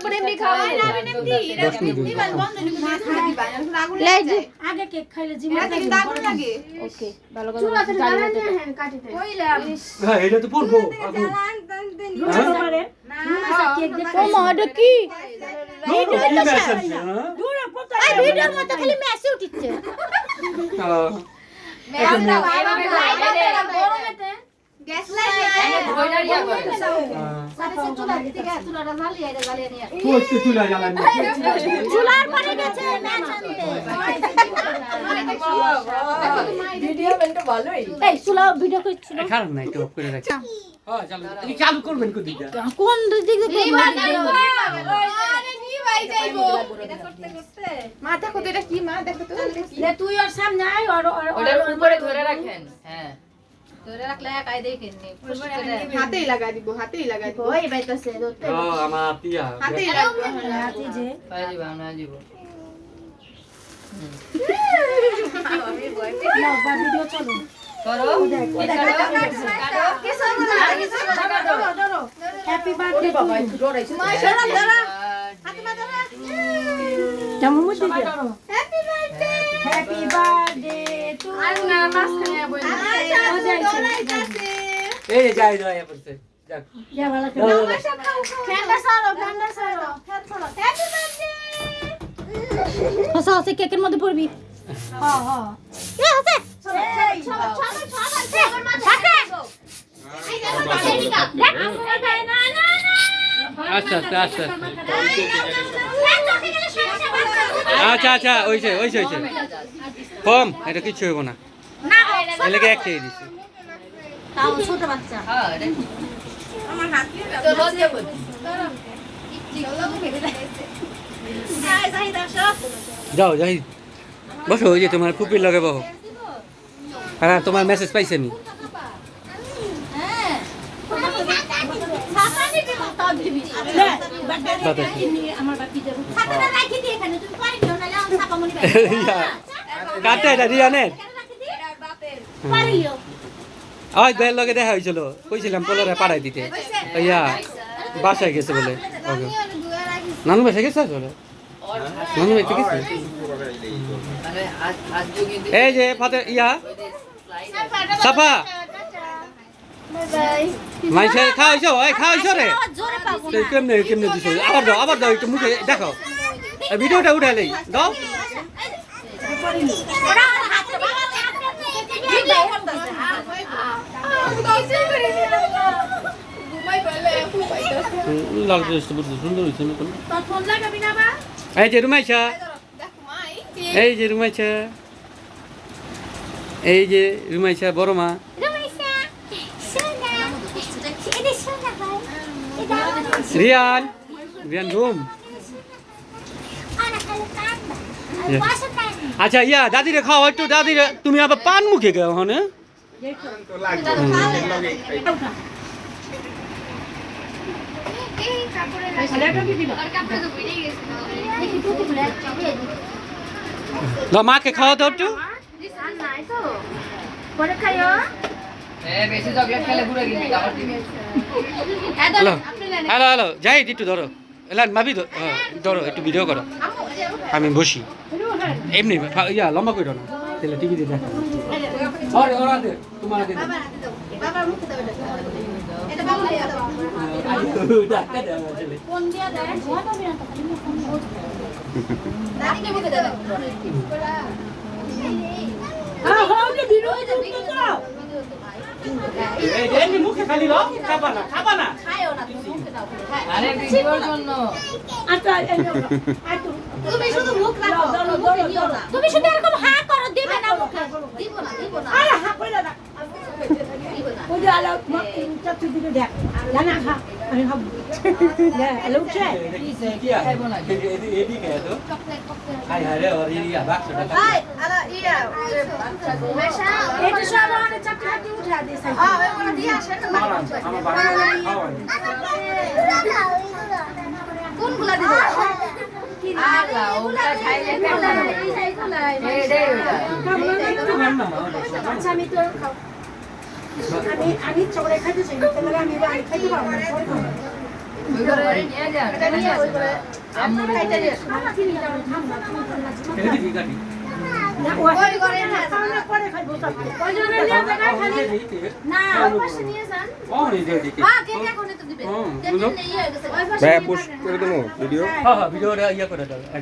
লাগবে এমনি খাওয়া না এমনি এমনি বন্ধ নিবি আগে কেক খাইলে জিমা দাগুন লাগে ওকে ভালো করে জ্বালাতে হ্যাঁ কাটিতে কইলা হ্যাঁ এটা তো পড়বো না কেক দেখো মাডা কি দূরে পড়া এই ভিডিওর মধ্যে খালি মেসে উঠিছে আমরা গরমেতে গ্যাস লাইট ধইরারিয়া করে সাথে চুলা দিতে গেছে চুলাটা জ্বালিয়ে এটা জ্বালিয়ে নিয়ে কত চুলা জ্বালানি চুলার পারে গেছে ম্যাচ আনতে ভিডিও কিন্তু ভালোই এই চুলা ভিডিও করছিল খারাপ নাই তো অফ করে রাখি হ্যাঁ চালু তুমি চালু করবেন কোন দিকে কোন দিকে আরে নি ভাই যাইবো এটা করতে করতে মা দেখো তো এটা কি মা দেখো তো লে তুই ওর সামনে আয় আর ওটার উপরে ধরে রাখেন হ্যাঁ ধরে রাখলে একাই দেখেন নি হাতেই লাগা দিব ওই বাইতাছে ধরতে ও আমার তিয়া হাতেই লাগবে হাতে যে পাজি বানা দিব আমি ভয় না বা ভিডিও চলো করো কাটো কি সব ধরো হ্যাপি বার্থডে বাবা দৌড়াইছো মা ধরো ধরো হাত মা ধরো জামু মুছি happy birthday happy birthday to আর না মাছ খায় বই দৌড়াইতাছে এই যাই যাই পড়ছে যাক যা ভালো নমস্কার খাও ঠান্ডা সারো হ্যাপি বার্থডে হাসা হাসি কেকের মধ্যে পড়বি হ্যাঁ হ্যাঁ এ হাসে আচ্ছা আচ্ছা আচ্ছা আচ্ছা আচ্ছা ওইছে ওইছে ওইছে কম এটা কিছু হইব না এলাকে একটাই দিছি তাও ছোট বাচ্চা হ্যাঁ আমার হাত তো লজ্জা করছি যাও যাই বসো ওই যে তোমার ফুপির লগে বসো হ্যাঁ তোমার মেসেজ পাইছি আমি কাটে এটা রিয়ানের ওই বের লগে দেখা হয়েছিল কইছিলাম পোলারে পাড়াই দিতে ইয়া বাসায় গেছে বলে ওকে নানু বাসায় গেছে আসলে নানু বাড়িতে গেছে মানে আজ যোগী এই যে ফাতে ইয়া সাফা মাইছে খাওয়াইছো ওই খাওয়াইছো রে তুই কেমনে কেমনে দিছো আবার দাও একটু মুখে দেখো ভিডিওটা উঠাই লই দাও লাগছে সুন্দর হয়েছে এই যে রুমাইছা এই যে রুমাইছা এই যে রুমাইছা বড় মা রিয়ান রিয়ান ঘুম আচ্ছা ইয়া দাদি রে খাও একটু দাদি রে তুমি আবার পান মুখে গাও হনে মাকে খাওয়া দাও একটু বেশি চকলেট খেলে ঘুরে গেছি আবার দিবি হ্যালো হ্যালো হ্যালো যাই একটু ধরো এলান মাবি ধরো একটু ভিডিও করো আমি বসি এমনি ইয়া লম্বা করে না তাহলে টিভিতে দেখো আরে ওরা দে তোমার দে বাবার মুখে দাও এটা বাবা দিয়ে দাও ডাক্তার দাও চলে কোন দিয়া দেয় ধোয়া তো বিনা তো দাদিকে মুখে দাও হ্যাঁ হ্যাঁ ওটা ভিডিও হয়ে যাবে এই যে মুখে খালি দাও খাবা না খায়ও না তুমি মুখে দাও আরে ভিডিওর জন্য আচ্ছা তুমি শুধু মুখ রাখো মুখে দিও না তুমি শুধু এরকম হা করো দিবে না মুখে দিব না আরে হা কইলা না ওই যে আলো চাচু দিকে দেখ জানা খা আমি খাবো আলো উঠে খাইবো না এদিকে তো হাই হাই রে ওর ইয়া বাক্সটা হাই আলা ইয়া মেশা এটা সব আমাদের চাচু হাতে উঠা দিছে ওগুলো দিয়ে আসে না আমার বাবা খাওয়াই কোনগুলা দিব আলা ওটা খাইলে কেমন এই রে ওটা আচ্ছা আমি তো খাও আমি চকলেট খাইতে চাই তাহলে আমি খাইতে পারবো না ওই ঘরে নিয়ে যান আম্মু এটা দিবি কাটি ওই ঘরে না সামনে পরে খাইবো সব ওই জন্য নিয়ে দেখা খালি না ওই পাশে নিয়ে যান ও এই যে দিকে হ্যাঁ কে কে কোনে তো দিবে বুঝলো নেই হয়ে গেছে ওই পাশে ভাইয়া পোস্ট করে দেবো ভিডিও হ্যাঁ ভিডিওটা ইয়া করে দাও একবার